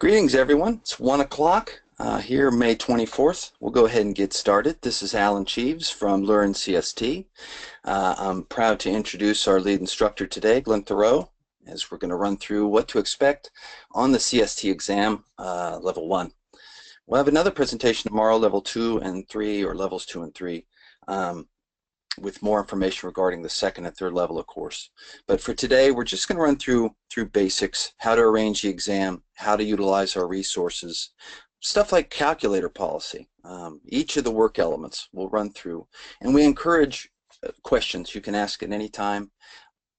Greetings, everyone. It's 1 o'clock here, May 24th. We'll go ahead and get started. This is Alan Cheeves from Learn CST. I'm proud to introduce our lead instructor today, Glenn Thoreau, as we're going to run through what to expect on the CST exam level 1. We'll have another presentation tomorrow, level 2 and 3, or levels 2 and 3. With more information regarding the second and third level of course. But for today, we're just going to run through basics, how to arrange the exam, how to utilize our resources, stuff like calculator policy. Each of the work elements we'll run through, and we encourage questions you can ask at any time.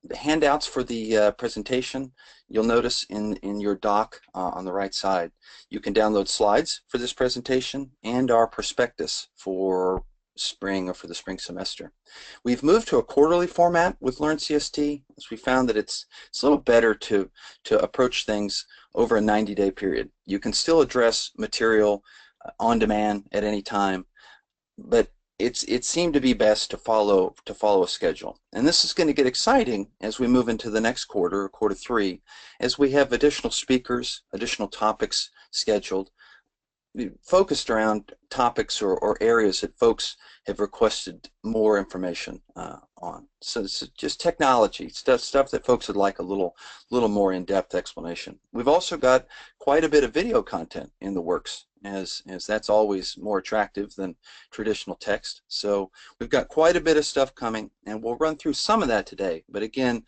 The handouts for the presentation, you'll notice in your doc on the right side, you can download slides for this presentation and our prospectus for spring or for the spring semester. We've moved to a quarterly format with Learn CST as we found that it's a little better to approach things over a 90-day period. You can still address material on demand at any time, but it seemed to be best to follow a schedule. And this is going to get exciting as we move into the next quarter, quarter 3, as we have additional speakers, additional topics scheduled, focused around topics or areas that folks have requested more information on. So it's just technology, stuff that folks would like a little more in-depth explanation. We've also got quite a bit of video content in the works, as that's always more attractive than traditional text. So we've got quite a bit of stuff coming, and we'll run through some of that today. But again,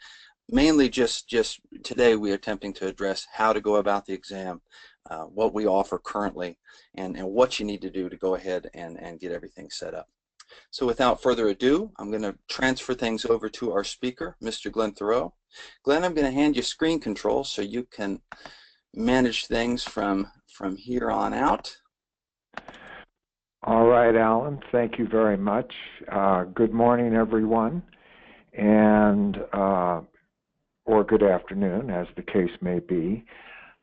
mainly just today we are attempting to address how to go about the exam, what we offer currently, and what you need to do to go ahead and get everything set up. So without further ado, I'm going to transfer things over to our speaker, Mr. Glenn Thoreau. Glenn, I'm going to hand you screen control so you can manage things from here on out. All right, Alan, thank you very much. Good morning, everyone, and or good afternoon, as the case may be.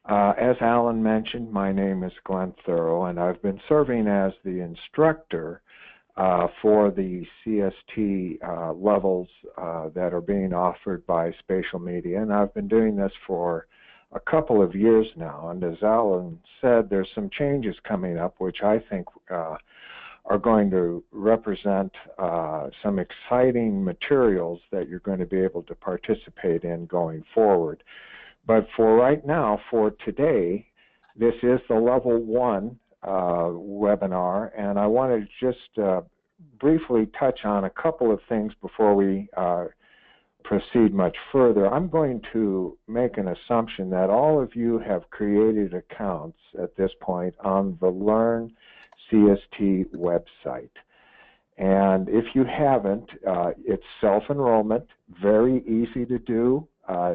As Alan mentioned, my name is Glenn Thoreau, and I've been serving as the instructor for the CST levels that are being offered by Spatial Media, and I've been doing this for a couple of years now. And as Alan said, there's some changes coming up which I think are going to represent some exciting materials that you're going to be able to participate in going forward. But for right now, for today, this is the Level 1 webinar, and I want to just briefly touch on a couple of things before we proceed much further. I'm going to make an assumption that all of you have created accounts at this point on the Learn CST website. And if you haven't, it's self-enrollment, very easy to do.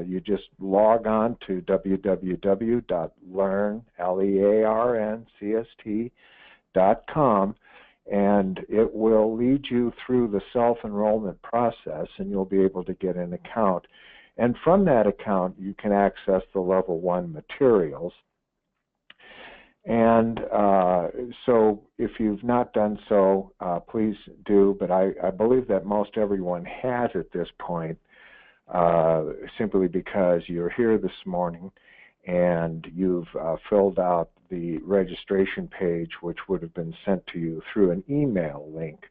You just log on to www.learncst.com, and it will lead you through the self-enrollment process, and you'll be able to get an account. And from that account, you can access the Level 1 materials. And so if you've not done so, please do, but I believe that most everyone has at this point, simply because you're here this morning and you've filled out the registration page, which would have been sent to you through an email link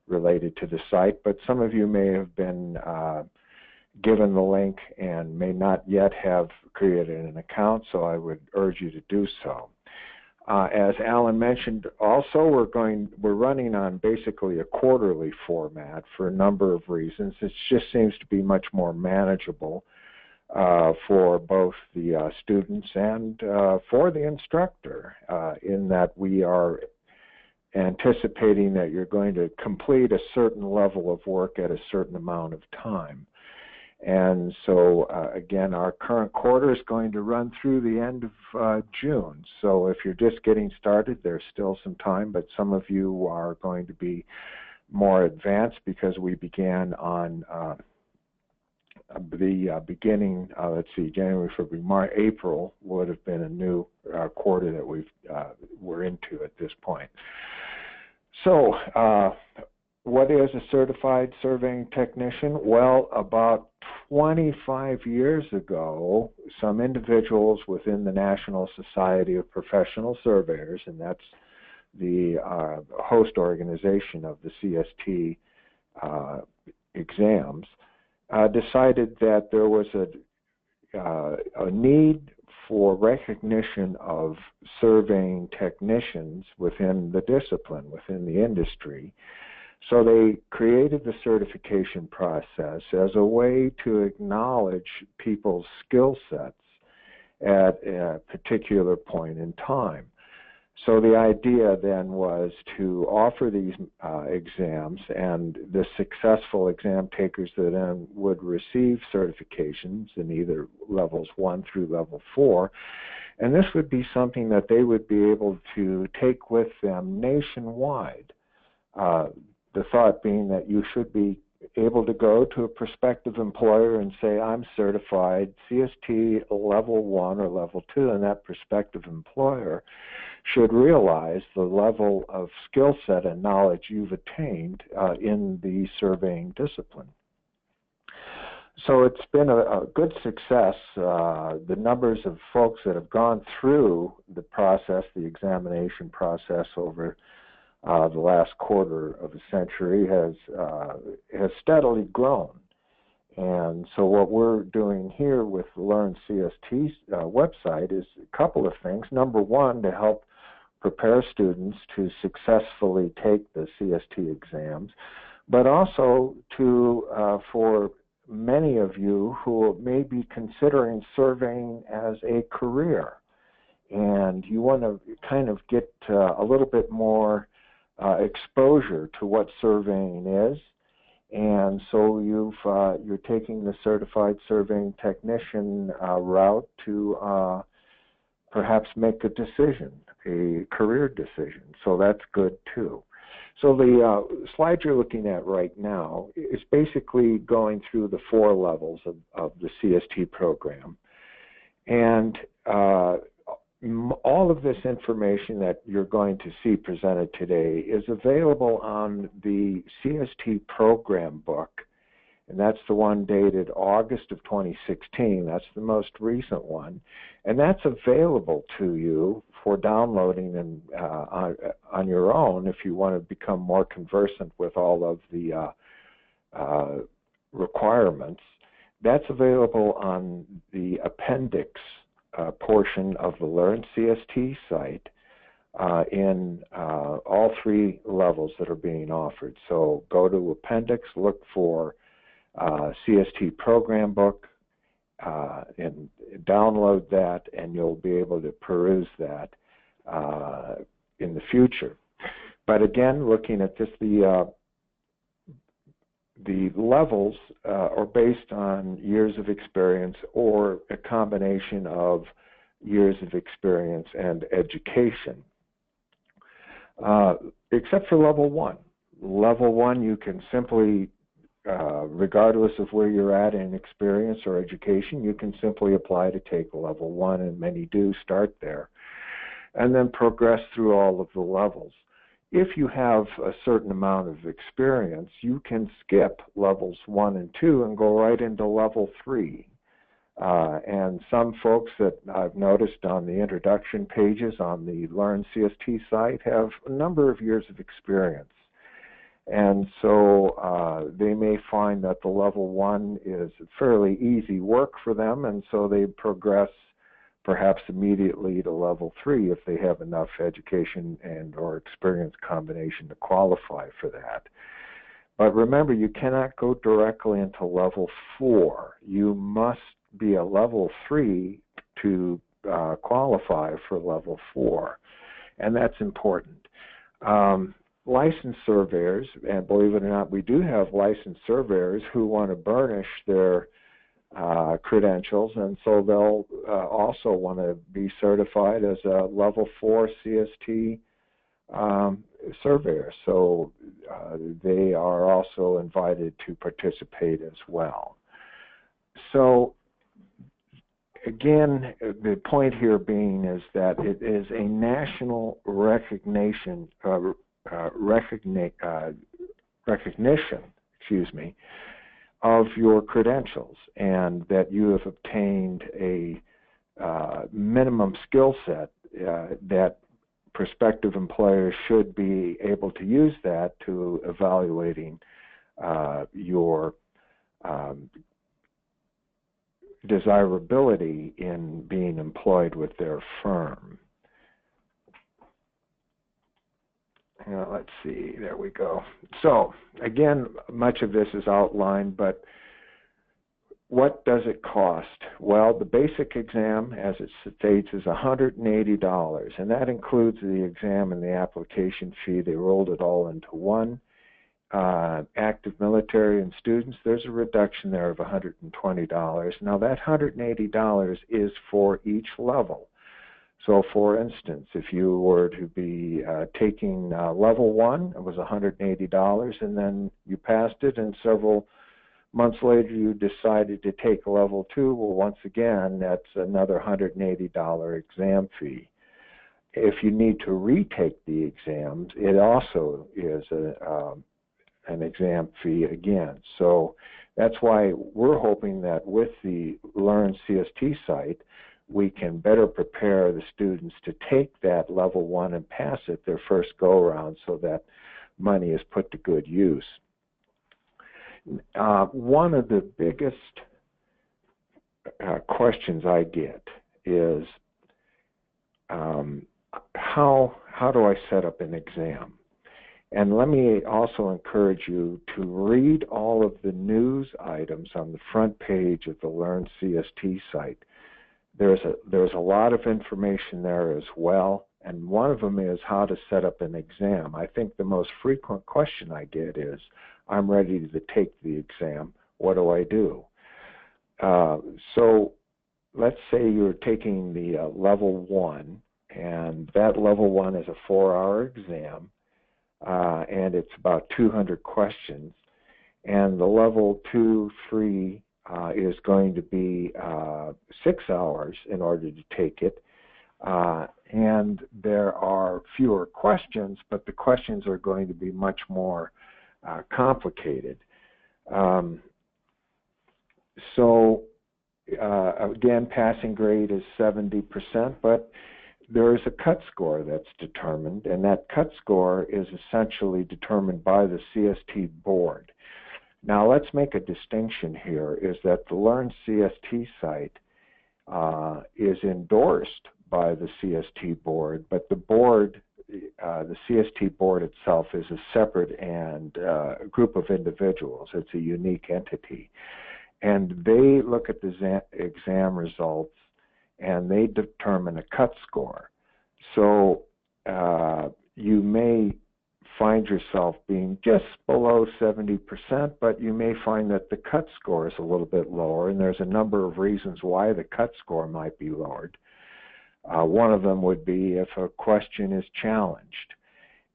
related to the site. But some of you may have been given the link and may not yet have created an account, so I would urge you to do so. As Alan mentioned, also we're running on basically a quarterly format for a number of reasons. It just seems to be much more manageable for both the students and for the instructor, in that we are anticipating that you're going to complete a certain level of work at a certain amount of time. And so, again, our current quarter is going to run through the end of June. So if you're just getting started, there's still some time, but some of you are going to be more advanced because we began on the beginning, let's see, January, February, March, April would have been a new quarter that we're into at this point. So what is a certified surveying technician? Well, about 25 years ago, some individuals within the National Society of Professional Surveyors, and that's the host organization of the CST exams, decided that there was a need for recognition of surveying technicians within the discipline, within the industry. So they created the certification process as a way to acknowledge people's skill sets at a particular point in time. So the idea then was to offer these exams, and the successful exam takers that then would receive certifications in either levels 1 through level 4, and this would be something that they would be able to take with them nationwide. The thought being that you should be able to go to a prospective employer and say, I'm certified CST level 1 or level 2, and that prospective employer should realize the level of skill set and knowledge you've attained in the surveying discipline. So it's been a good success. The numbers of folks that have gone through the process, the examination process over the last quarter of a century has steadily grown. And so what we're doing here with the Learn CST website is a couple of things. Number one, to help prepare students to successfully take the CST exams, but also to for many of you who may be considering surveying as a career, and you want to kind of get a little bit more exposure to what surveying is, and so you're taking the certified surveying technician route to perhaps make a decision, a career decision. So that's good too. So the slide you're looking at right now is basically going through the 4 levels of the CST program, and all of this information that you're going to see presented today is available on the CST program book, and that's the one dated August of 2016. That's the most recent one, and that's available to you for downloading and on your own if you want to become more conversant with all of the requirements. That's available on the appendix portion of the Learn CST site in all 3 levels that are being offered. So go to appendix, look for CST program book, and download that, and you'll be able to peruse that in the future. But again, looking at this, the levels are based on years of experience or a combination of years of experience and education, except for level 1. Level 1, you can simply, regardless of where you're at in experience or education, you can simply apply to take level 1, and many do start there, and then progress through all of the levels. If you have a certain amount of experience, you can skip levels 1 and 2 and go right into level 3. And some folks that I've noticed on the introduction pages on the Learn CST site have a number of years of experience. And so they may find that the level 1 is fairly easy work for them, and so they progress perhaps immediately to level 3 if they have enough education and or experience combination to qualify for that. But remember, you cannot go directly into level 4. You must be a level 3 to qualify for level 4, and that's important. Licensed surveyors, and believe it or not, we do have licensed surveyors who want to burnish their credentials, and so they'll also want to be certified as a level 4 CST surveyor. So they are also invited to participate as well. So again, the point here being is that it is a national recognition, of your credentials and that you have obtained a minimum skill set that prospective employers should be able to use that to evaluating your desirability in being employed with their firm. Let's see, there we go. So again, much of this is outlined, but what does it cost? Well, the basic exam, as it states, is $180, and that includes the exam and the application fee. They rolled it all into one. Active military and students, there's a reduction there of $120. Now that $180 is for each level. So for instance, if you were to be taking level 1, it was $180, and then you passed it, and several months later you decided to take level 2, well, once again, that's another $180 exam fee. If you need to retake the exams, it also is an exam fee again. So that's why we're hoping that with the Learn CST site, we can better prepare the students to take that level 1 and pass it their first go-around so that money is put to good use. One of the biggest questions I get is how do I set up an exam? And let me also encourage you to read all of the news items on the front page of the Learn CST site. There's a lot of information there as well, and one of them is how to set up an exam. I think the most frequent question I get is, I'm ready to take the exam, what do I do? So let's say you're taking the level 1, and that level 1 is a 4-hour exam, and it's about 200 questions, and the level 2, 3 is going to be 6 hours in order to take it, and there are fewer questions, but the questions are going to be much more complicated. So again, passing grade is 70%, but there is a cut score that's determined, and that cut score is essentially determined by the CST board. Now let's make a distinction here, is that the Learn CST site is endorsed by the CST board, but the board, the CST board itself is a separate and group of individuals. It's a unique entity. And they look at the exam results and they determine a cut score. So you may find yourself being just below 70%, but you may find that the cut score is a little bit lower, and there's a number of reasons why the cut score might be lowered. One of them would be if a question is challenged,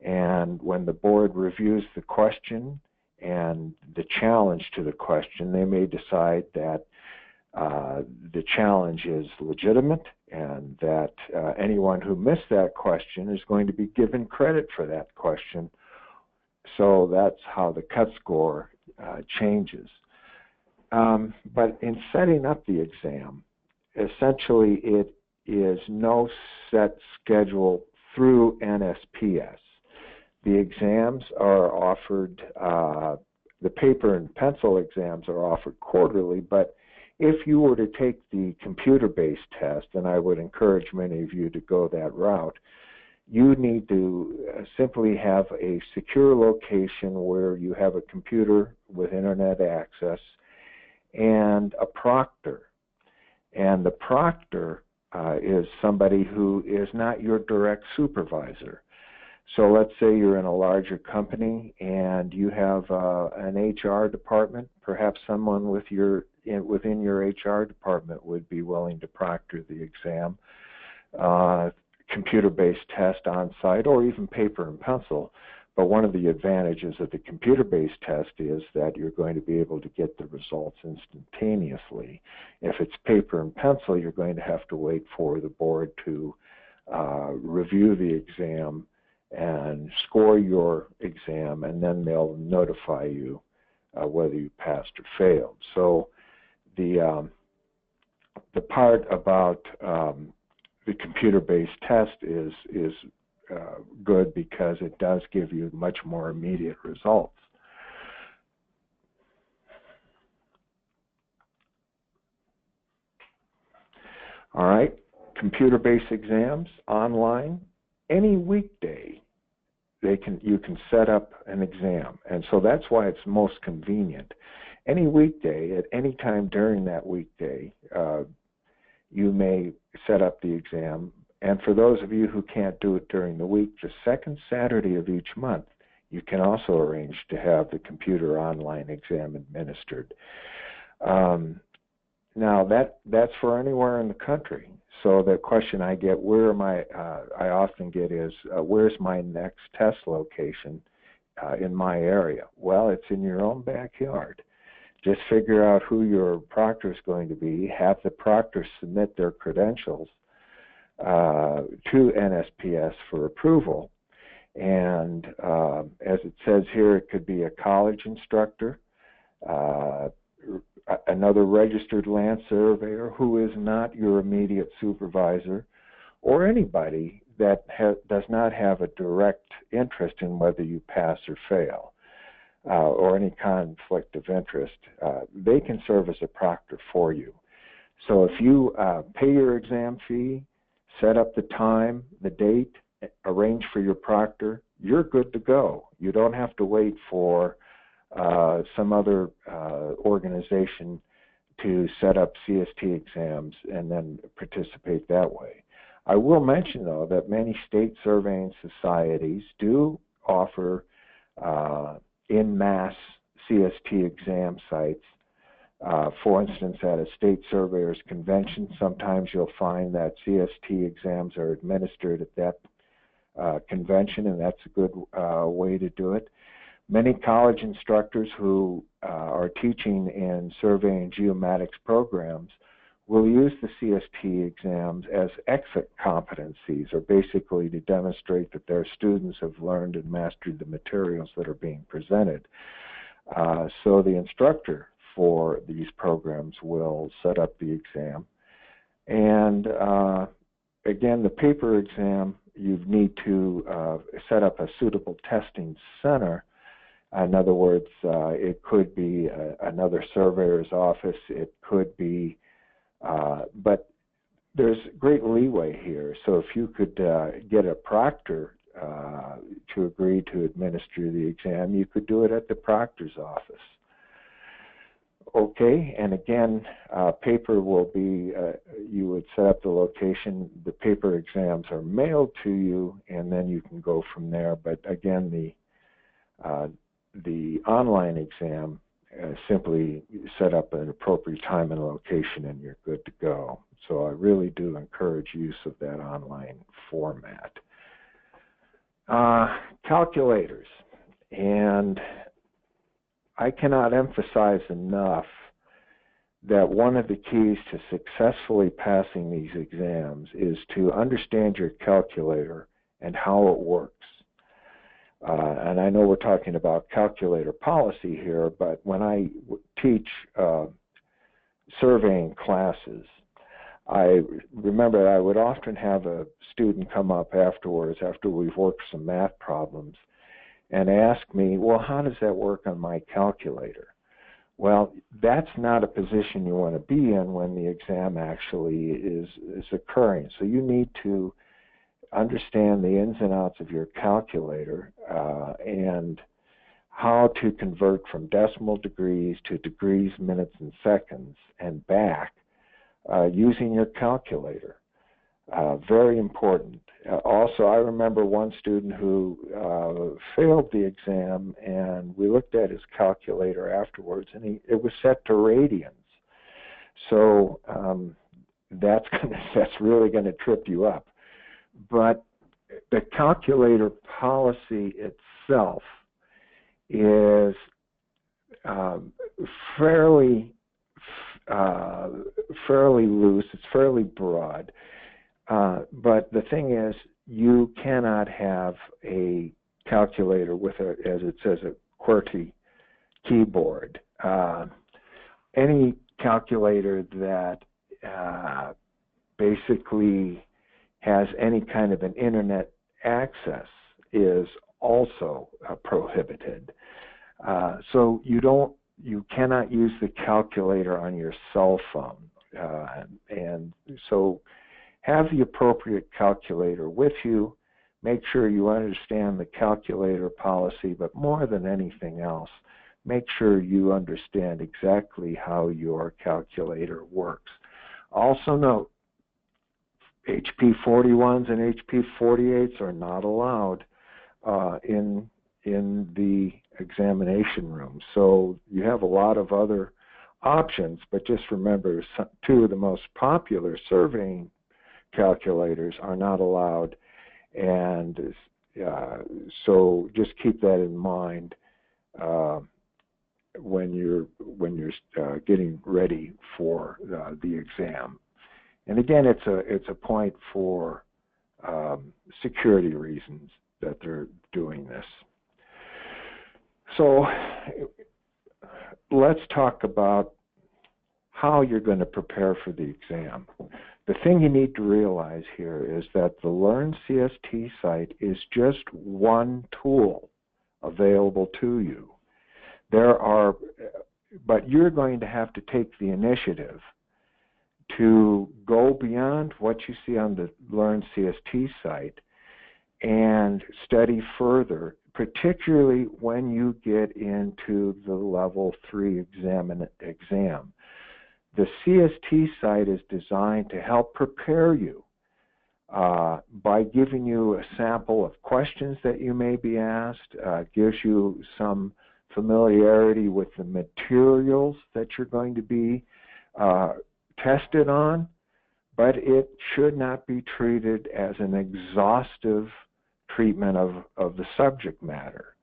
and when the board reviews the question and the challenge to the question, they may decide that the challenge is legitimate and that anyone who missed that question is going to be given credit for that question. So that's how the cut score changes. But in setting up the exam, essentially it is no set schedule through NSPS. The exams are offered, the paper and pencil exams are offered quarterly, but if you were to take the computer-based test, and I would encourage many of you to go that route, you need to simply have a secure location where you have a computer with internet access and a proctor. And the proctor is somebody who is not your direct supervisor. So let's say you're in a larger company and you have an HR department. Perhaps someone within your HR department would be willing to proctor the exam, computer-based test on site, or even paper and pencil. But one of the advantages of the computer-based test is that you're going to be able to get the results instantaneously. If it's paper and pencil, you're going to have to wait for the board to review the exam and score your exam, and then they'll notify you whether you passed or failed. So the part about the computer-based test is good because it does give you much more immediate results. All right, computer-based exams online, any weekday. You can set up an exam, and so that's why it's most convenient. Any weekday, at any time during that weekday, you may set up the exam. And for those of you who can't do it during the week, the second Saturday of each month, you can also arrange to have the computer online exam administered. Now that's for anywhere in the country. So the question I get, I often get is, where's my next test location in my area? Well, it's in your own backyard. Just figure out who your proctor is going to be, have the proctor submit their credentials to NSPS for approval. And as it says here, it could be a college instructor, another registered land surveyor who is not your immediate supervisor, or anybody that does not have a direct interest in whether you pass or fail, or any conflict of interest. They can serve as a proctor for you. So if you pay your exam fee, set up the time, the date, arrange for your proctor, you're good to go. You don't have to wait for some other organization to set up CST exams and then participate that way. I will mention, though, that many state surveying societies do offer en masse CST exam sites. For instance, at a state surveyors convention, sometimes you'll find that CST exams are administered at that convention, and that's a good way to do it. Many college instructors who are teaching in surveying geomatics programs will use the CST exams as exit competencies, or basically to demonstrate that their students have learned and mastered the materials that are being presented. So the instructor for these programs will set up the exam. And again, the paper exam, you need to set up a suitable testing center. In other words, it could be another surveyor's office, it could be, but there's great leeway here. So if you could get a proctor to agree to administer the exam, you could do it at the proctor's office. Okay, and again, paper will be, you would set up the location, the paper exams are mailed to you, and then you can go from there. But again, the online exam, simply set up an appropriate time and location and you're good to go. So I really do encourage use of that online format. Calculators. And I cannot emphasize enough that one of the keys to successfully passing these exams is to understand your calculator and how it works. And I know we're talking about calculator policy here, but when I teach surveying classes, I remember I would often have a student come up afterwards, after we've worked some math problems, and ask me, well, how does that work on my calculator? Well, that's not a position you want to be in when the exam actually is occurring. So you need to understand the ins and outs of your calculator and how to convert from decimal degrees to degrees, minutes, and seconds and back using your calculator. Very important. Also, I remember one student who failed the exam, and we looked at his calculator afterwards, and it was set to radians. So that's really going to trip you up. But the calculator policy itself is fairly loose. It's fairly broad. But the thing is, you cannot have a calculator with as it says, a QWERTY keyboard. Any calculator that basically has any kind of an internet access is also prohibited. So you cannot use the calculator on your cell phone. And so have the appropriate calculator with you. Make sure you understand the calculator policy, but more than anything else, make sure you understand exactly how your calculator works. Also note, HP 41s and HP 48s are not allowed in the examination room. So you have a lot of other options, but just remember two of the most popular surveying calculators are not allowed, and so just keep that in mind when you're getting ready for the exam. And again, it's a point for security reasons that they're doing this. So let's talk about how you're going to prepare for the exam. The thing you need to realize here is that the Learn CST site is just one tool available to you. But you're going to have to take the initiative to go beyond what you see on the Learn CST site and study further, particularly when you get into the level 3 exam. The CST site is designed to help prepare you by giving you a sample of questions that you may be asked, gives you some familiarity with the materials that you're going to be tested on, but it should not be treated as an exhaustive treatment of the subject matter.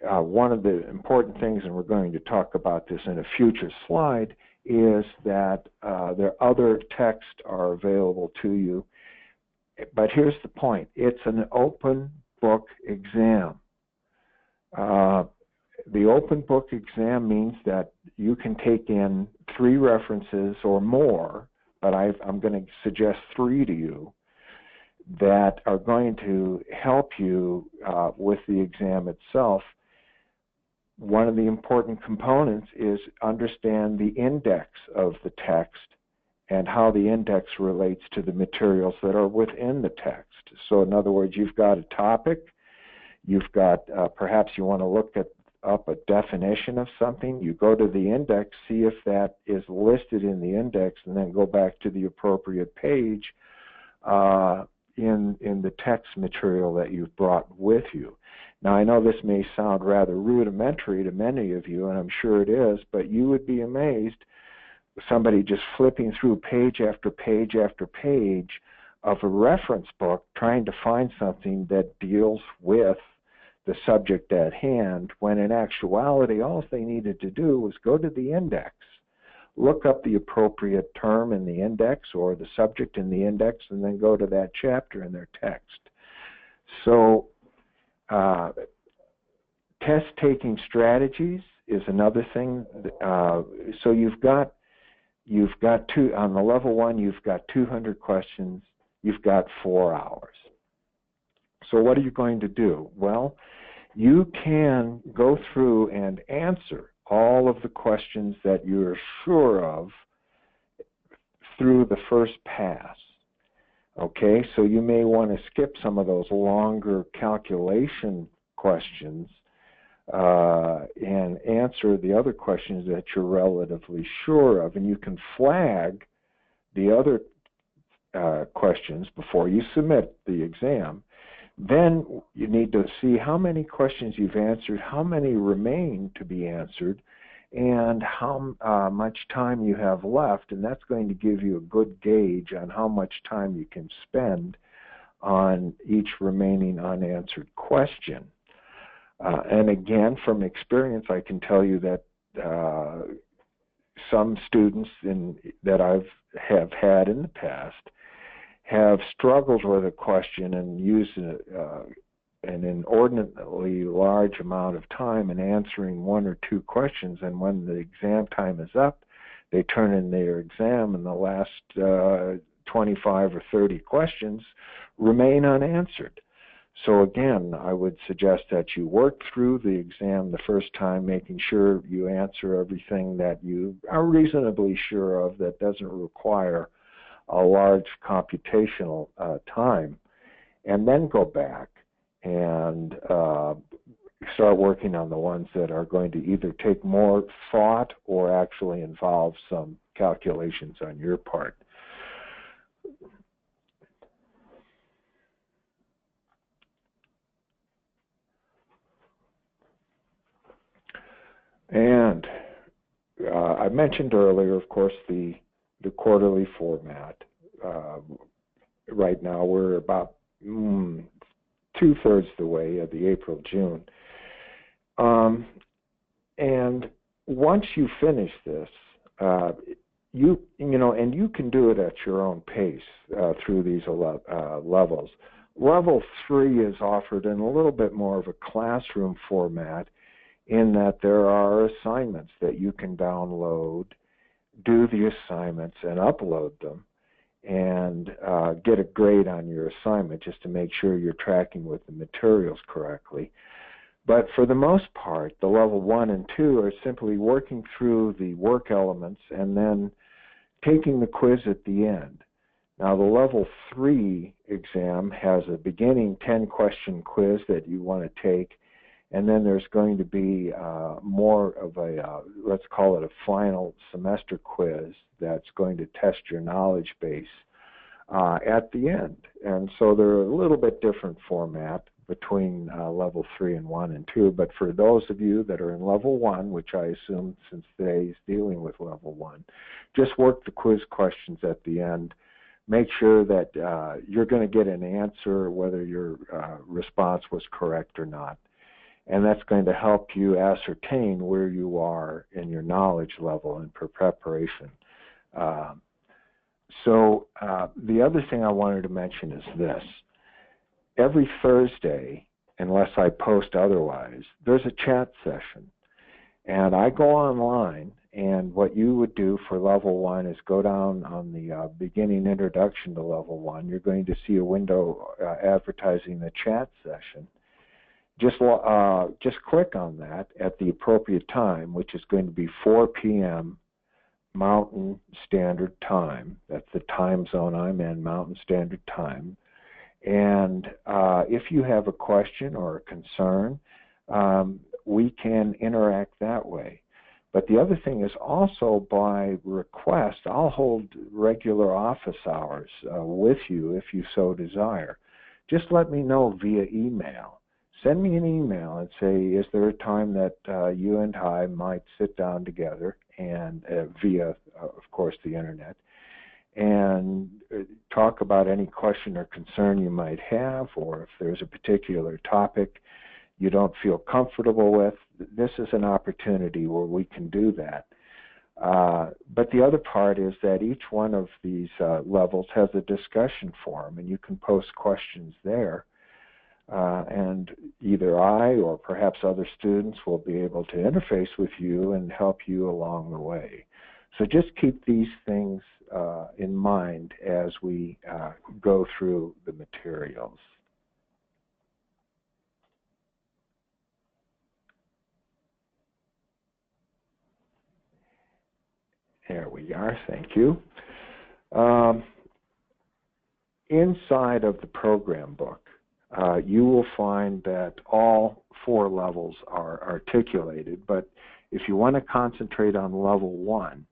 One of the important things, and we're going to talk about this in a future slide, is that there other texts are available to you. But here's the point. It's an open book exam. The open book exam means that you can take in 3 references or more, but I'm going to suggest 3 to you that are going to help you with the exam itself. One of the important components is understand the index of the text and how the index relates to the materials that are within the text. So in other words, you've got a topic, you've got perhaps you want to look up a definition of something, you go to the index, see if that is listed in the index, and then go back to the appropriate page in the text material that you've brought with you. Now, I know this may sound rather rudimentary to many of you, and I'm sure it is, but you would be amazed, somebody just flipping through page after page after page of a reference book trying to find something that deals with the subject at hand, when in actuality, all they needed to do was go to the index, look up the appropriate term in the index or the subject in the index, and then go to that chapter in their text. So test-taking strategies is another thing. So you've got two, on the level 1, you've got 200 questions, you've got 4 hours. So what are you going to do? Well, you can go through and answer all of the questions that you're sure of through the first pass. Okay, so you may want to skip some of those longer calculation questions and answer the other questions that you're relatively sure of, and you can flag the other questions before you submit the exam. Then you need to see how many questions you've answered, how many remain to be answered, and how much time you have left, and that's going to give you a good gauge on how much time you can spend on each remaining unanswered question. And again, from experience, I can tell you that some students that have had in the past have struggled with a question and used an inordinately large amount of time in answering one or two questions, and when the exam time is up, they turn in their exam, and the last 25 or 30 questions remain unanswered. So again, I would suggest that you work through the exam the first time, making sure you answer everything that you are reasonably sure of that doesn't require a large computational time, and then go back and start working on the ones that are going to either take more thought or actually involve some calculations on your part. And I mentioned earlier, of course, the quarterly format. Right now we're about two-thirds the way of the April-June. And once you finish this, you can do it at your own pace through these levels. Level 3 is offered in a little bit more of a classroom format, in that there are assignments that you can download, do the assignments, and upload them, and get a grade on your assignment just to make sure you're tracking with the materials correctly. But for the most part, the level 1 and 2 are simply working through the work elements and then taking the quiz at the end. Now, the level 3 exam has a beginning 10-question quiz that you want to take, and then there's going to be more of a, let's call it a final semester quiz that's going to test your knowledge base at the end. And so they're a little bit different format between level 3 and 1 and 2. But for those of you that are in level 1, which I assume since today is dealing with level 1, just work the quiz questions at the end. Make sure that you're going to get an answer whether your response was correct or not. And that's going to help you ascertain where you are in your knowledge level and for preparation. So the other thing I wanted to mention is this. Every Thursday, unless I post otherwise, there's a chat session. And I go online, and what you would do for level 1 is go down on the beginning introduction to level 1. You're going to see a window advertising the chat session. Just click on that at the appropriate time, which is going to be 4 p.m. Mountain Standard Time. That's the time zone I'm in, Mountain Standard Time. And if you have a question or a concern, we can interact that way. But the other thing is also by request, I'll hold regular office hours with you if you so desire. Just let me know via email. Send me an email and say, is there a time that you and I might sit down together and via, of course, the internet, and talk about any question or concern you might have, or if there's a particular topic you don't feel comfortable with. This is an opportunity where we can do that. But the other part is that each one of these levels has a discussion forum, and you can post questions there. And either I or perhaps other students will be able to interface with you and help you along the way. So just keep these things in mind as we go through the materials. There we are, thank you. Inside of the program book, you will find that all 4 levels are articulated, but if you want to concentrate on level 1,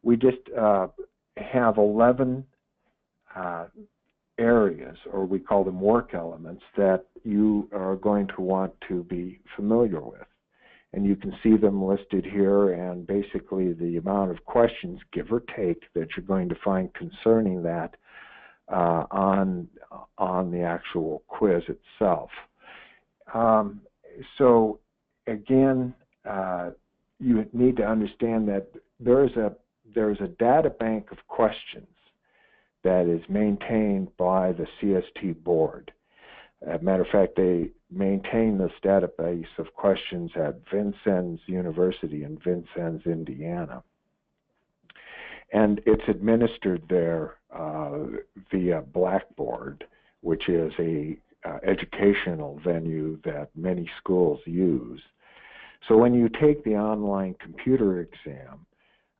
we just have 11 areas, or we call them work elements, that you are going to want to be familiar with. And you can see them listed here, and basically the amount of questions, give or take, that you're going to find concerning that on the actual quiz itself. So again, you need to understand that there's a data bank of questions that is maintained by the CST board. As a matter of fact, they maintain this database of questions at Vincennes University in Vincennes, Indiana. And it's administered there via Blackboard, which is a educational venue that many schools use. So when you take the online computer exam,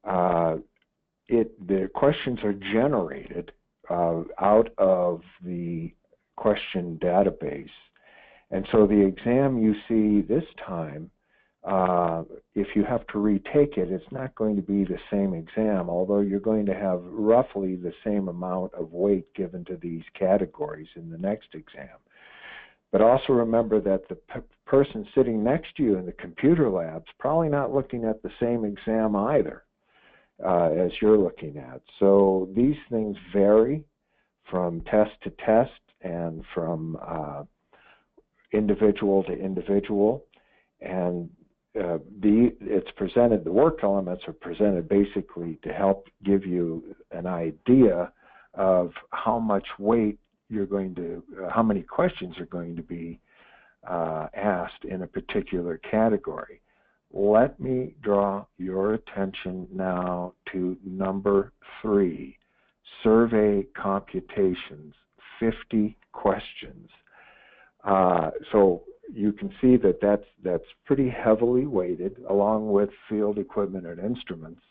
the questions are generated out of the question database. And so the exam you see this time, if you have to retake it, it's not going to be the same exam, although you're going to have roughly the same amount of weight given to these categories in the next exam. But also remember that the person sitting next to you in the computer lab's probably not looking at the same exam either as you're looking at. So these things vary from test to test and from individual to individual. And it's presented, the work elements are presented basically to help give you an idea of how much weight you're going to, how many questions are going to be asked in a particular category. Let me draw your attention now to number 3, survey computations, 50 questions. So you can see that that's pretty heavily weighted along with field equipment and instruments.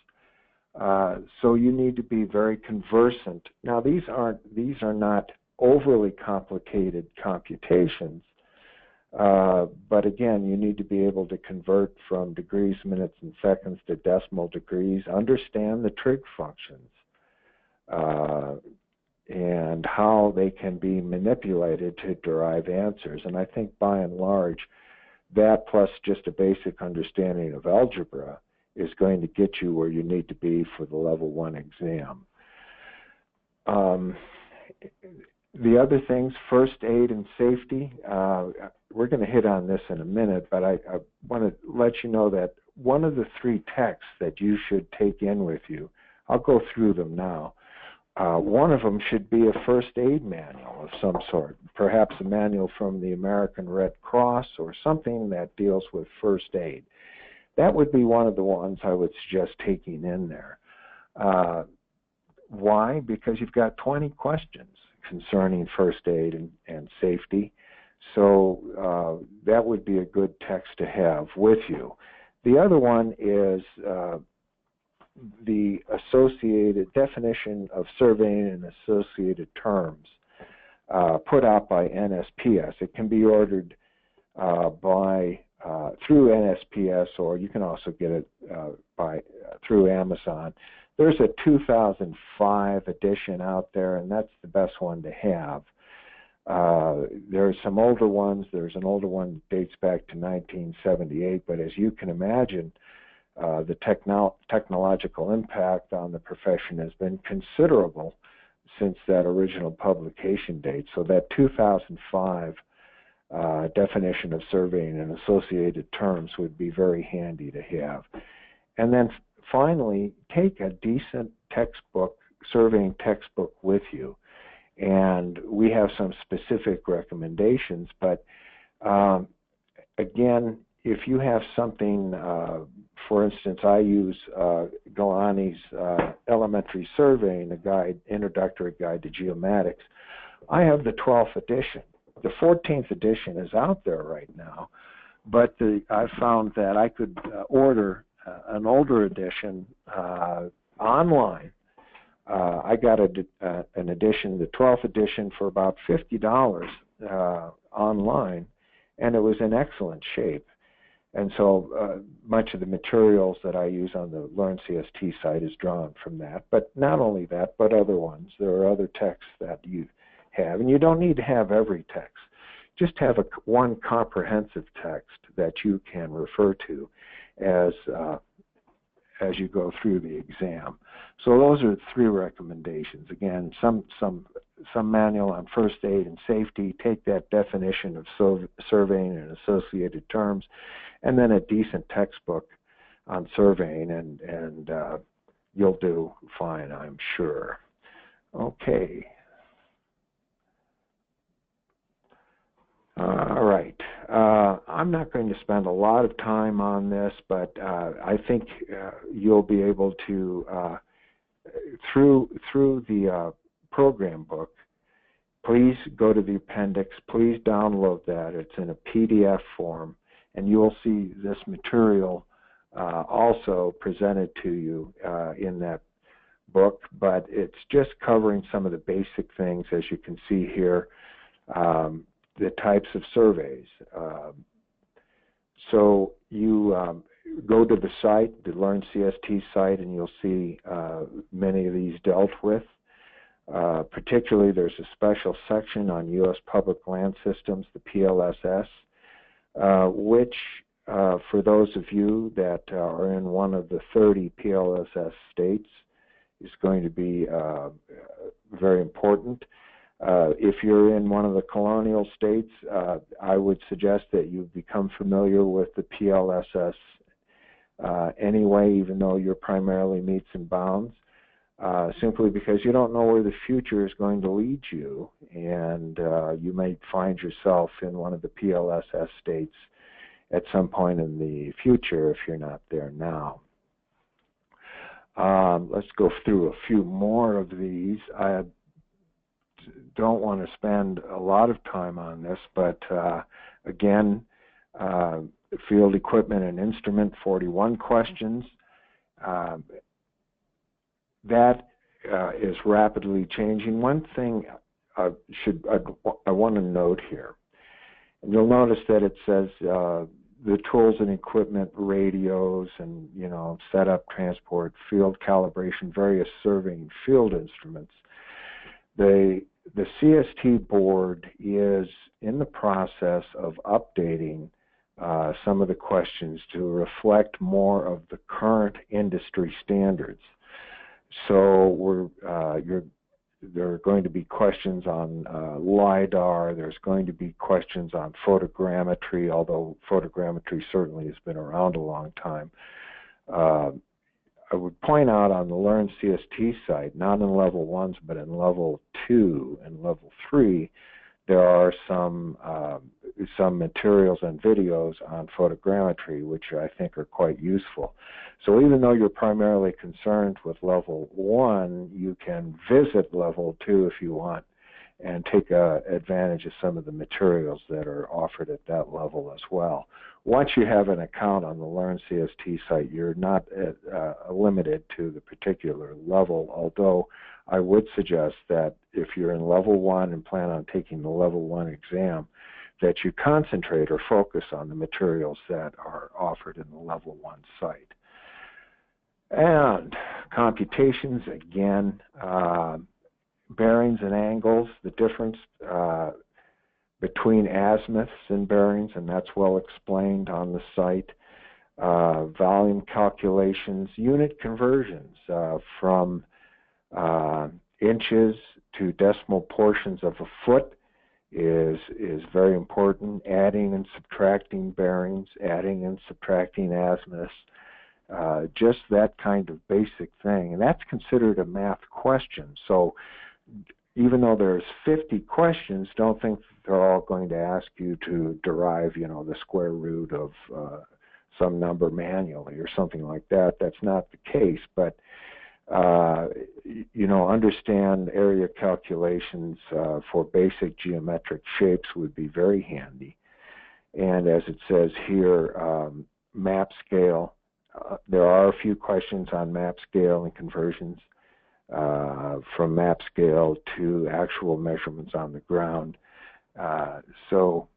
So you need to be very conversant. Now these are not overly complicated computations, but again, you need to be able to convert from degrees, minutes, and seconds to decimal degrees, understand the trig functions, and how they can be manipulated to derive answers. And I think by and large, that plus just a basic understanding of algebra is going to get you where you need to be for the level 1 exam. The other things, first aid and safety, we're going to hit on this in a minute, but I want to let you know that one of the 3 texts that you should take in with you, I'll go through them now. One of them should be a first aid manual of some sort, perhaps a manual from the American Red Cross or something that deals with first aid. That would be one of the ones I would suggest taking in there. Why? Because you've got 20 questions concerning first aid and safety. So that would be a good text to have with you. The other one is the associated definition of surveying and associated terms put out by NSPS. It can be ordered through NSPS, or you can also get it through Amazon. There's a 2005 edition out there, and that's the best one to have. There's some older ones. There's an older one that dates back to 1978, but as you can imagine, the technological impact on the profession has been considerable since that original publication date. So that 2005 definition of surveying and associated terms would be very handy to have. And then finally, take a decent textbook, surveying textbook with you. And we have some specific recommendations, but again, if you have something, for instance, I use Galani's Elementary Surveying, a guide, introductory guide to geomatics. I have the 12th edition. The 14th edition is out there right now, but I found that I could order an older edition online. I got an edition, the 12th edition, for about $50 online, and it was in excellent shape. And so much of the materials that I use on the Learn CST site is drawn from that. But not only that, but other ones. There are other texts that you have, and you don't need to have every text. Just have one comprehensive text that you can refer to as you go through the exam. So those are 3 recommendations. Again, some manual on first aid and safety. Take that definition of surveying and associated terms, and then a decent textbook on surveying, and you'll do fine, I'm sure. Okay. All right. I'm not going to spend a lot of time on this, but I think you'll be able to, through the program book, please go to the appendix. Please download that. It's in a PDF form, and you'll see this material also presented to you in that book, but it's just covering some of the basic things, as you can see here, the types of surveys. So you go to the site, the Learn CST site, and you'll see many of these dealt with. Particularly, there's a special section on U.S. Public Land Systems, the PLSS, which, for those of you that are in one of the 30 PLSS states, is going to be very important. If you're in one of the colonial states, I would suggest that you become familiar with the PLSS anyway, even though you're primarily meets and bounds, simply because you don't know where the future is going to lead you, and you may find yourself in one of the PLSS states at some point in the future if you're not there now. Let's go through a few more of these. I don't want to spend a lot of time on this, but again, field equipment and instrument, 41 questions. That is rapidly changing. One thing I want to note here, and you'll notice that it says the tools and equipment, radios, and setup, transport, field calibration, various surveying field instruments. The CST board is in the process of updating some of the questions to reflect more of the current industry standards. So there are going to be questions on LIDAR. There's going to be questions on photogrammetry, although photogrammetry certainly has been around a long time. I would point out on the Learn CST site, not in level 1s, but in level 2 and level 3, there are some materials and videos on photogrammetry, which I think are quite useful. So even though you're primarily concerned with level 1, you can visit level 2 if you want and take advantage of some of the materials that are offered at that level as well. Once you have an account on the Learn CST site, you're not limited to the particular level, although I would suggest that if you're in level 1 and plan on taking the level 1 exam, that you concentrate or focus on the materials that are offered in the level 1 site. And computations, again, bearings and angles, the difference between azimuths and bearings, and that's well explained on the site. Volume calculations, unit conversions from inches to decimal portions of a foot is very important. Adding and subtracting bearings, adding and subtracting azimuths, just that kind of basic thing. And that's considered a math question. So even though there's 50 questions, don't think they're all going to ask you to derive, the square root of some number manually or something like that. That's not the case, but understand area calculations for basic geometric shapes would be very handy. And as it says here, map scale, there are a few questions on map scale and conversions from map scale to actual measurements on the ground. So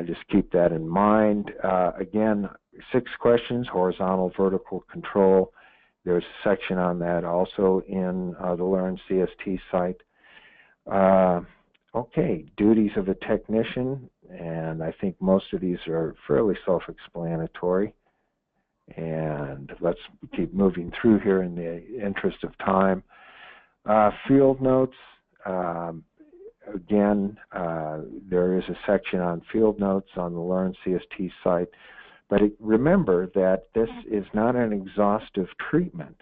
just keep that in mind. Again, 6 questions, horizontal, vertical control. There's a section on that also in the Learn CST site. Okay, duties of a technician, and I think most of these are fairly self-explanatory. And let's keep moving through here in the interest of time. Field notes, again, there is a section on field notes on the Learn CST site. But remember that this is not an exhaustive treatment,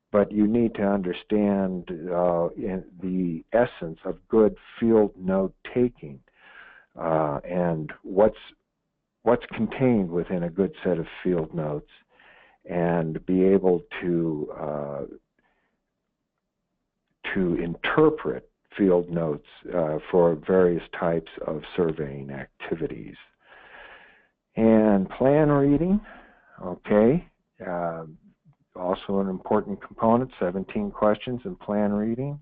but you need to understand the essence of good field note taking. and what's contained within a good set of field notes, and be able to interpret field notes for various types of surveying activities. And plan reading, okay, also an important component, 17 questions in plan reading.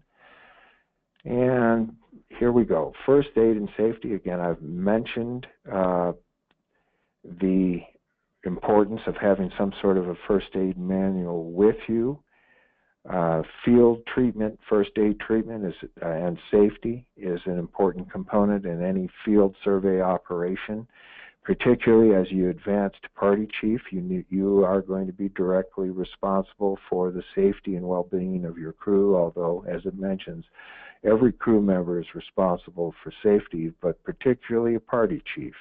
And here we go. First aid and safety. Again, I've mentioned the importance of having some sort of a first aid manual with you. Field treatment, first aid treatment and safety is an important component in any field survey operation, particularly as you advance to party chief. You are going to be directly responsible for the safety and well-being of your crew, although, as it mentions, every crew member is responsible for safety, but particularly a party chief.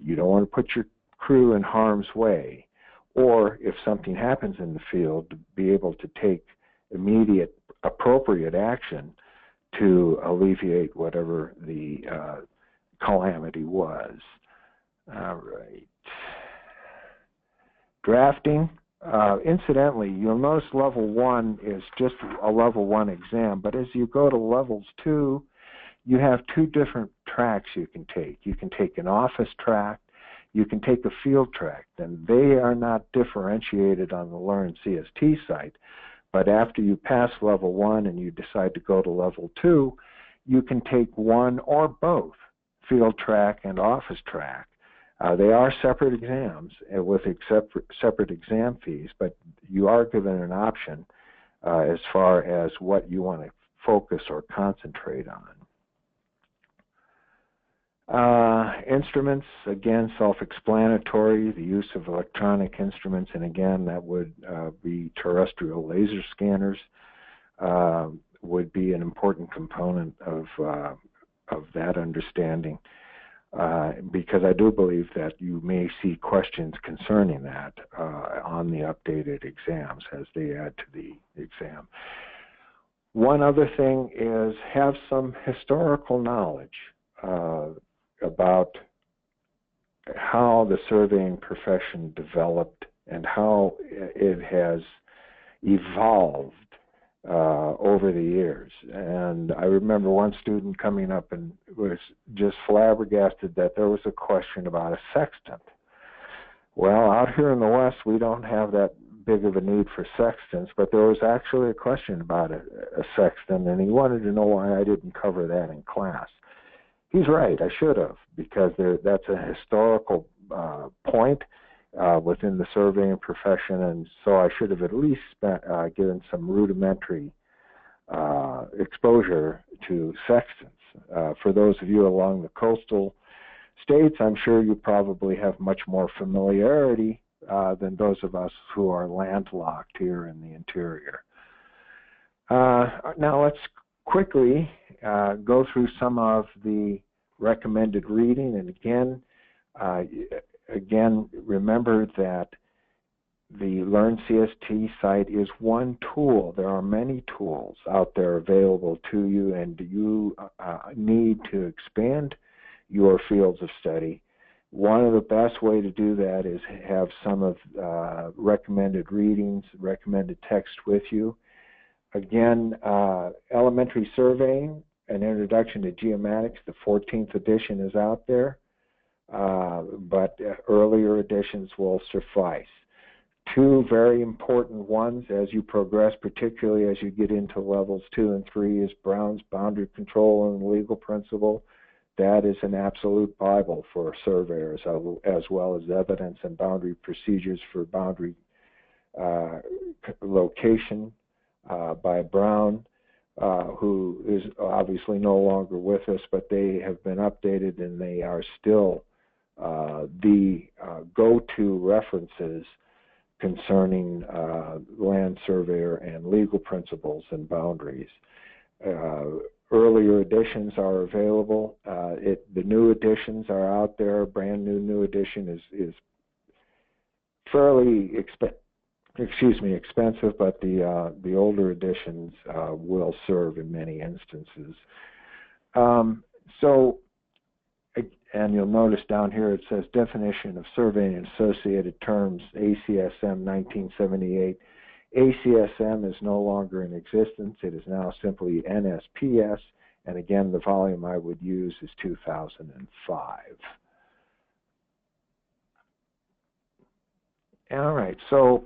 You don't want to put your crew in harm's way, or if something happens in the field, to be able to take immediate appropriate action to alleviate whatever the calamity was. All right. Drafting. Incidentally, you'll notice level 1 is just a level 1 exam, but as you go to levels 2, you have 2 different tracks you can take. You can take an office track, you can take a field track, and they are not differentiated on the Learn CST site. But after you pass level 1 and you decide to go to level 2, you can take one or both, field track and office track. They are separate exams with separate exam fees, but you are given an option as far as what you want to focus or concentrate on. Instruments, again, self-explanatory, the use of electronic instruments, and again, that would be terrestrial laser scanners, would be an important component of that understanding, because I do believe that you may see questions concerning that on the updated exams as they add to the exam. One other thing is have some historical knowledge about how the surveying profession developed and how it has evolved over the years. And I remember one student coming up and was just flabbergasted that there was a question about a sextant. Well, out here in the West, we don't have that big of a need for sextants, but there was actually a question about a sextant, and he wanted to know why I didn't cover that in class. He's right, I should have, because that's a historical point within the surveying profession, and so I should have at least given some rudimentary exposure to sextants. For those of you along the coastal states, I'm sure you probably have much more familiarity than those of us who are landlocked here in the interior. Now let's quickly go through some of the recommended reading, and again, remember that the Learn CST site is one tool. There are many tools out there available to you, and you need to expand your fields of study. One of the best way to do that is have some of recommended readings, recommended text with you. Again, Elementary Surveying, An Introduction to Geomatics, the 14th edition is out there, but earlier editions will suffice. 2 very important ones as you progress, particularly as you get into levels 2 and 3, is Brown's Boundary Control and Legal Principle. That is an absolute Bible for surveyors, as well as Evidence and Boundary Procedures for Boundary Location by Brown, who is obviously no longer with us, but they have been updated and they are still the go-to references concerning land surveyor and legal principles and boundaries. Earlier editions are available. The new editions are out there. A brand new edition is fairly expensive, but the older editions will serve in many instances. So and you'll notice down here it says Definition of Surveying and Associated Terms, ACSM 1978. ACSM is no longer in existence. It is now simply NSPS, and again, the volume I would use is 2005. All right, so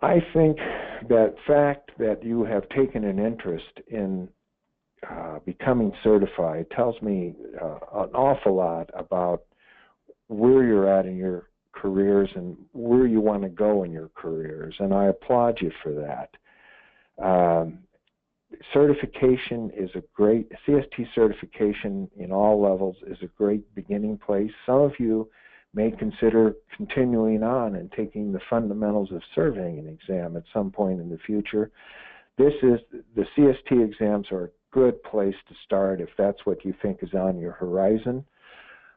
I think that fact that you have taken an interest in becoming certified tells me an awful lot about where you're at in your careers and where you want to go in your careers, and I applaud you for that. Certification is a great, CST certification in all levels is a great beginning place. Some of you may consider continuing on and taking the fundamentals of surveying an exam at some point in the future. The CST exams are a good place to start if that's what you think is on your horizon.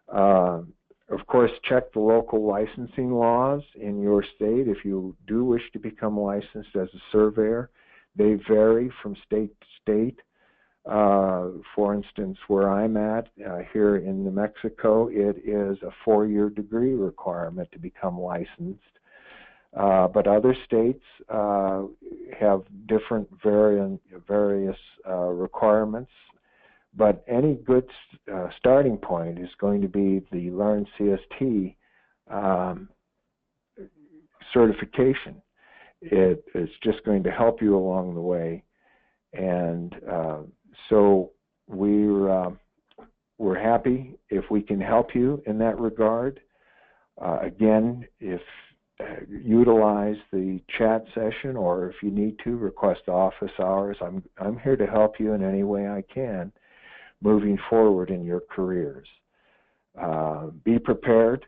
Of course, check the local licensing laws in your state if you do wish to become licensed as a surveyor. They vary from state to state. For instance, where I'm at here in New Mexico, it is a 4-year degree requirement to become licensed. But other states have different various requirements. But any good starting point is going to be the Learn CST certification. It's just going to help you along the way. And so we're happy if we can help you in that regard. Again, if utilize the chat session, or if you need to, request office hours. I'm here to help you in any way I can moving forward in your careers. Be prepared,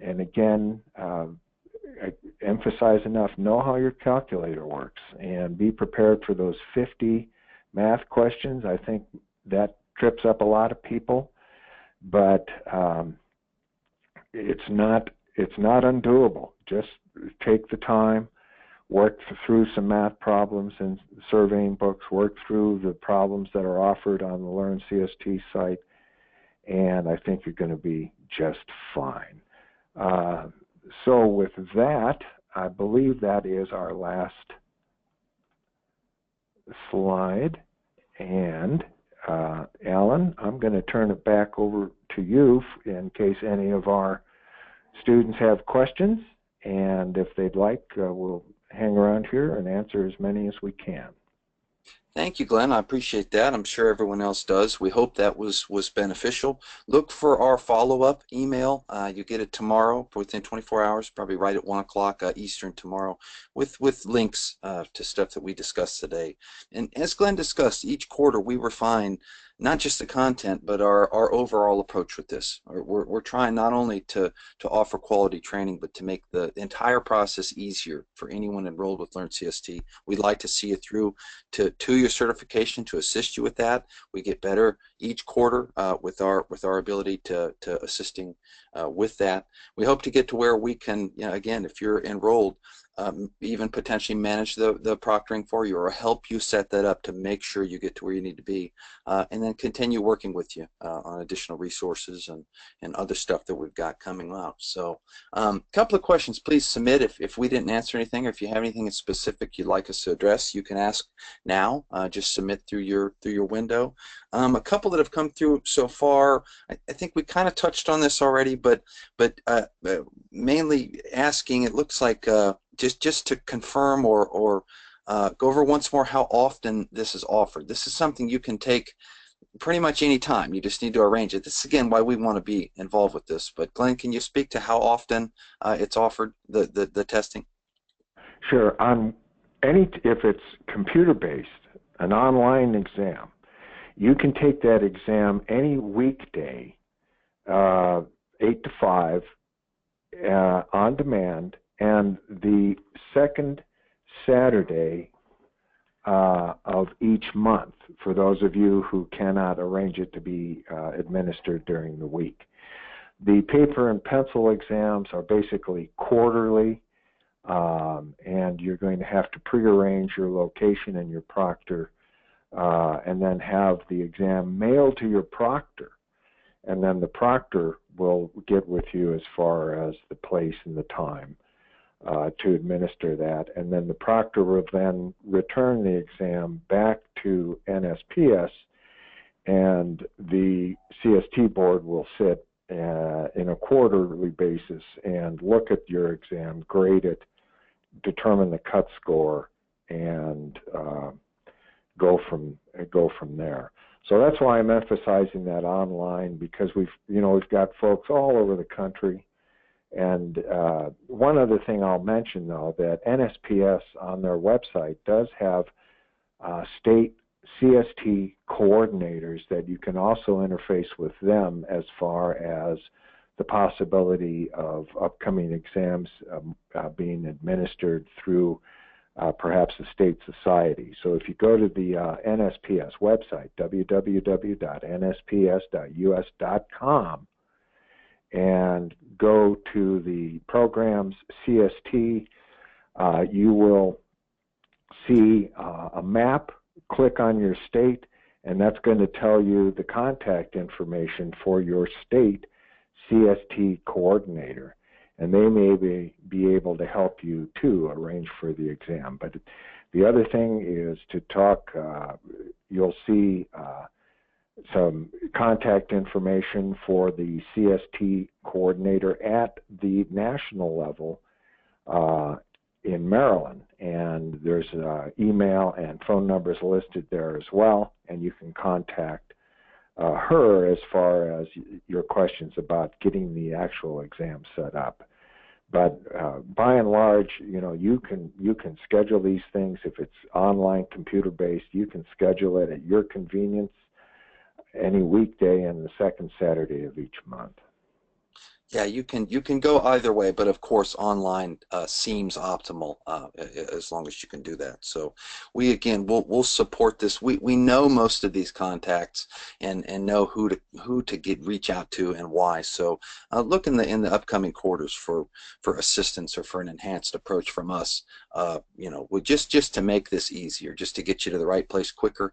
and again, I emphasize enough, know how your calculator works, and be prepared for those 50 math questions. I think that trips up a lot of people, but it's not undoable. Just take the time, work through some math problems in surveying books, work through the problems that are offered on the Learn CST site, and I think you're going to be just fine. So with that, I believe that is our last slide. And Alan, I'm going to turn it back over to you in case any of our students have questions. And if they'd like, we'll hang around here and answer as many as we can. Thank you, Glenn. I appreciate that. I'm sure everyone else does. We hope that was beneficial. Look for our follow-up email. You get it tomorrow within 24 hours, probably right at 1 o'clock Eastern tomorrow, with links to stuff that we discussed today. And as Glenn discussed, each quarter we refine not just the content, but our overall approach with this. We're trying not only to offer quality training, but to make the entire process easier for anyone enrolled with Learn CST. We'd like to see you through to your certification to assist you with that. We get better each quarter with our ability to assisting with that. We hope to get to where we can, again, if you're enrolled, even potentially manage the proctoring for you or help you set that up to make sure you get to where you need to be, and then continue working with you on additional resources and other stuff that we've got coming out. So a couple of questions, please submit if we didn't answer anything, or if you have anything specific you'd like us to address, you can ask now. Just submit through your window. A couple that have come through so far, I think we kind of touched on this already, but mainly asking, it looks like just to confirm or go over once more how often this is offered. This is something you can take pretty much any time. You just need to arrange it. This is again why we want to be involved with this. But Glenn, can you speak to how often it's offered, the testing? Sure. If it's computer-based, an online exam, you can take that exam any weekday, 8 to 5, on demand, and the second Saturday of each month for those of you who cannot arrange it to be administered during the week. The paper and pencil exams are basically quarterly, and you're going to have to prearrange your location and your proctor, and then have the exam mailed to your proctor and then the proctor will get with you as far as the place and the time to administer that, and then the proctor will then return the exam back to NSPS, and the CST board will sit in a quarterly basis and look at your exam, grade it, determine the cut score, and go from there. So that's why I'm emphasizing that online, because we've got folks all over the country. And one other thing I'll mention, though, that NSPS on their website does have state CST coordinators that you can also interface with them as far as the possibility of upcoming exams being administered through perhaps a state society. So if you go to the NSPS website, www.nsps.us.com, and go to the programs CST, you will see a map. Click on your state, and that's going to tell you the contact information for your state CST coordinator, and they may be able to help you too arrange for the exam. But the other thing is to talk, you'll see some contact information for the CST coordinator at the national level in Maryland, and there's email and phone numbers listed there as well, and you can contact her as far as your questions about getting the actual exam set up. But by and large, you can schedule these things. If it's online, computer-based, you can schedule it at your convenience any weekday and the second Saturday of each month. Yeah, you can go either way, but of course online seems optimal as long as you can do that. So we'll support this. We know most of these contacts and know who to reach out to and why. So look in the upcoming quarters for assistance or for an enhanced approach from us. Just to make this easier, just to get you to the right place quicker,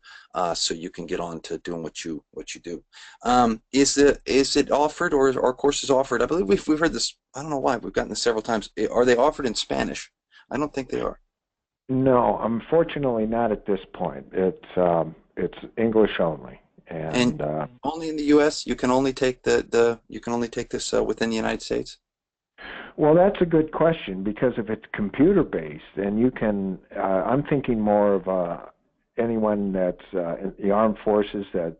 so you can get on to doing what you do. Is it offered, or are courses offered? I believe we've heard this. I don't know why we've gotten this several times. Are they offered in Spanish? I don't think they are. No, unfortunately not at this point. It's English only, and only in the U.S. You can only take you can only take this within the United States. Well, that's a good question, because if it's computer-based, then you can. I'm thinking more of anyone that's in the armed forces that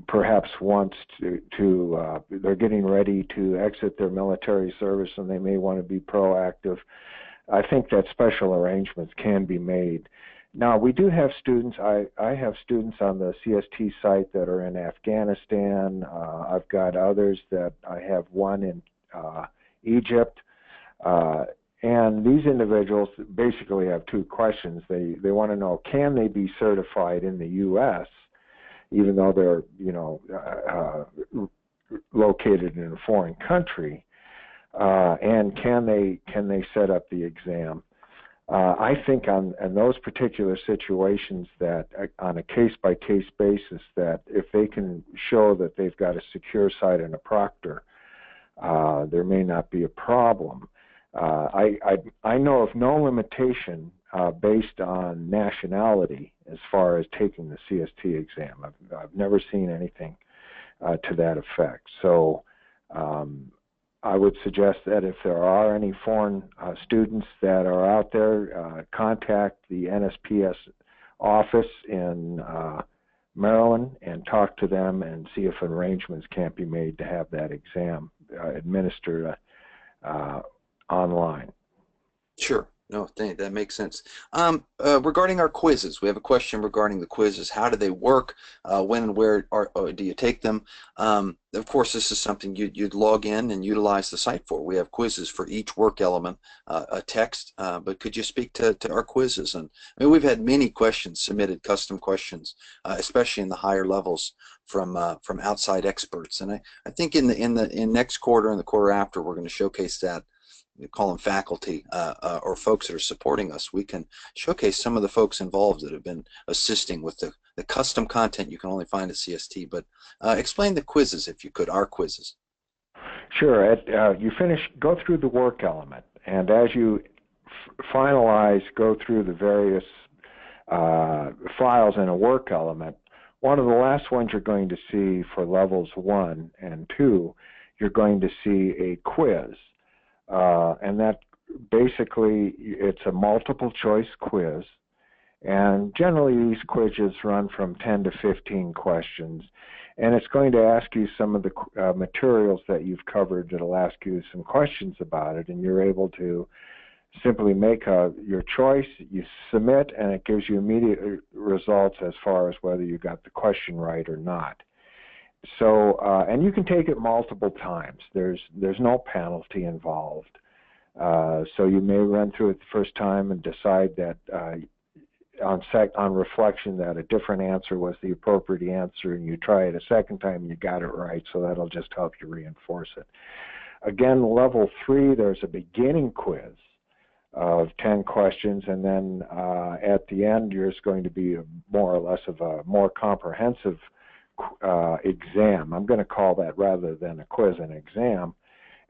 perhaps wants to they're getting ready to exit their military service and they may want to be proactive. I think that special arrangements can be made. Now, we do have students. I have students on the CST site that are in Afghanistan. I've got others that I have one in Egypt. And these individuals basically have two questions. They want to know, can they be certified in the U.S., even though they're located in a foreign country, and can they set up the exam? I think on those particular situations that on a case-by-case basis, that if they can show that they've got a secure site and a proctor, there may not be a problem. I know of no limitation based on nationality as far as taking the CST exam. I've never seen anything to that effect. So I would suggest that if there are any foreign students that are out there, contact the NSPS office in Maryland and talk to them and see if arrangements can't be made to have that exam administered online. Sure. No, that makes sense. Regarding our quizzes, we have a question regarding the quizzes. How do they work? When and where do you take them? Of course, this is something you'd log in and utilize the site for. We have quizzes for each work element, a text, but could you speak to our quizzes? And I mean, we've had many questions submitted, custom questions, especially in the higher levels from outside experts. And I think in next quarter and the quarter after, we're going to showcase that call them faculty or folks that are supporting us, we can showcase some of the folks involved that have been assisting with the custom content you can only find at CST. But explain the quizzes, if you could, our quizzes. Sure. You go through the work element, and as you finalize, go through the various files in a work element, one of the last ones you're going to see for levels 1 and 2, you're going to see a quiz. And that basically, it's a multiple choice quiz. And generally, these quizzes run from 10 to 15 questions. And it's going to ask you some of the materials that you've covered. It'll ask you some questions about it, and you're able to simply make your choice, you submit, and it gives you immediate results as far as whether you got the question right or not. So, and you can take it multiple times. There's no penalty involved. So you may run through it the first time and decide that on reflection that a different answer was the appropriate answer, and you try it a second time and you got it right, so that'll just help you reinforce it. Again, level 3, there's a beginning quiz of 10 questions, and then at the end there's going to be more or less of a more comprehensive exam. I'm going to call that, rather than a quiz, an exam.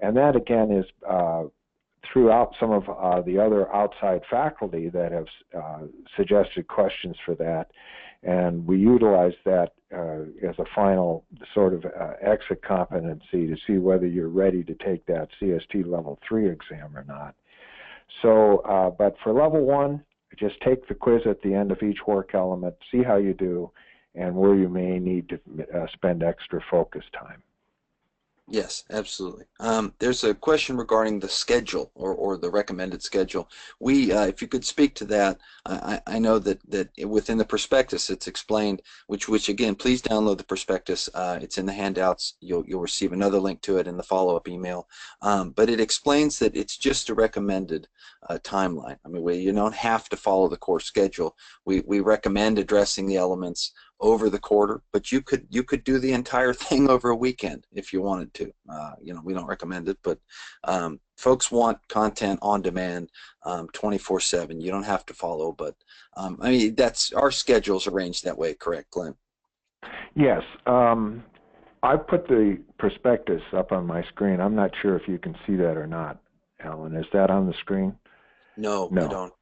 And that again is throughout some of the other outside faculty that have suggested questions for that, and we utilize that as a final sort of exit competency to see whether you're ready to take that CST level 3 exam or not. So, but for level 1, just take the quiz at the end of each work element, see how you do, and where you may need to spend extra focus time. Yes, absolutely. There's a question regarding the schedule or the recommended schedule. If you could speak to that, I know that within the prospectus it's explained, which again, please download the prospectus. It's in the handouts. You'll receive another link to it in the follow-up email. But it explains that it's just a recommended timeline. I mean, you don't have to follow the course schedule. We recommend addressing the elements over the quarter, but you could do the entire thing over a weekend if you wanted to. We don't recommend it, but folks want content on demand 24/7. You don't have to follow, but I mean, that's our schedule's arranged that way, correct, Glenn? Yes. I put the prospectus up on my screen. I'm not sure if you can see that or not, Alan. Is that on the screen? No, no. I don't.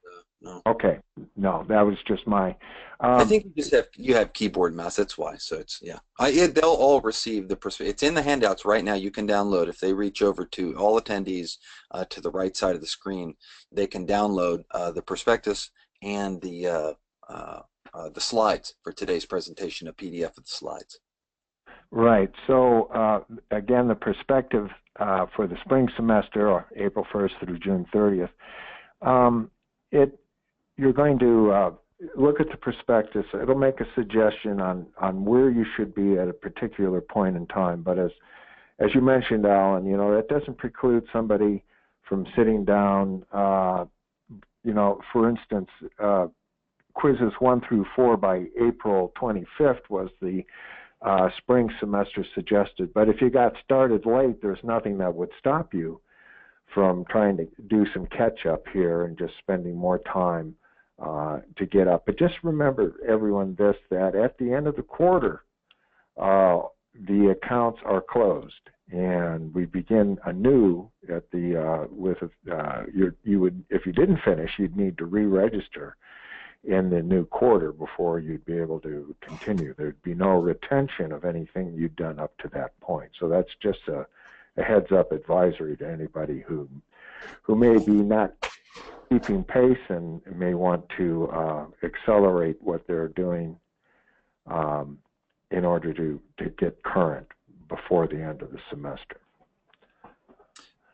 No. Okay. No, that was just my. I think you have keyboard and mouse. That's why. So it's they'll all receive the prospectus. It's in the handouts right now. You can download if they reach over to all attendees to the right side of the screen. They can download the prospectus and the slides for today's presentation, a PDF of the slides. Right. So again, the perspective for the spring semester, or April 1st through June 30th, you're going to look at the prospectus. It'll make a suggestion on where you should be at a particular point in time. But as you mentioned, Alan, that doesn't preclude somebody from sitting down. For instance, quizzes 1 through 4 by April 25th was the spring semester suggested. But if you got started late, there's nothing that would stop you from trying to do some catch up here and just spending more time to get up. But just remember, everyone, that at the end of the quarter, the accounts are closed, and we begin anew at the if you didn't finish, you'd need to re-register in the new quarter before you'd be able to continue. There'd be no retention of anything you'd done up to that point. So that's just a heads-up advisory to anybody who may be not keeping pace and may want to accelerate what they're doing in order to get current before the end of the semester.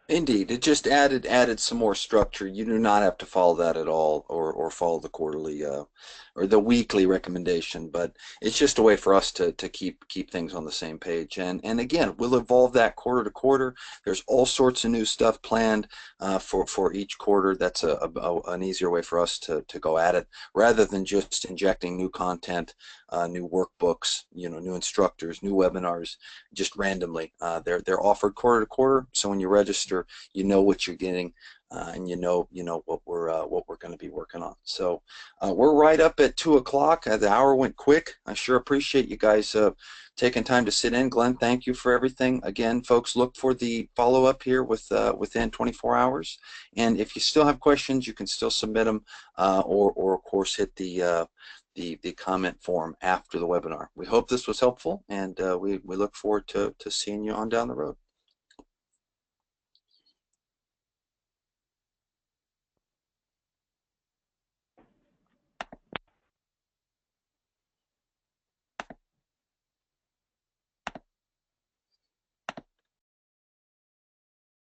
Indeed, it just added some more structure. You do not have to follow that at all, or follow the quarterly or the weekly recommendation. But it's just a way for us to keep things on the same page. And again, we'll evolve that quarter to quarter. There's all sorts of new stuff planned for each quarter. That's an easier way for us to go at it, rather than just injecting new content, new workbooks, new instructors, new webinars, just randomly. They're offered quarter to quarter. So when you register sure you know what you're getting, and you know what we're going to be working on. So we're right up at 2 o'clock. The hour went quick. I sure appreciate you guys taking time to sit in. Glenn, thank you for everything. Again, folks, look for the follow-up here within 24 hours. And if you still have questions, you can still submit them, or of course hit the comment form after the webinar. We hope this was helpful, and we look forward to seeing you on down the road.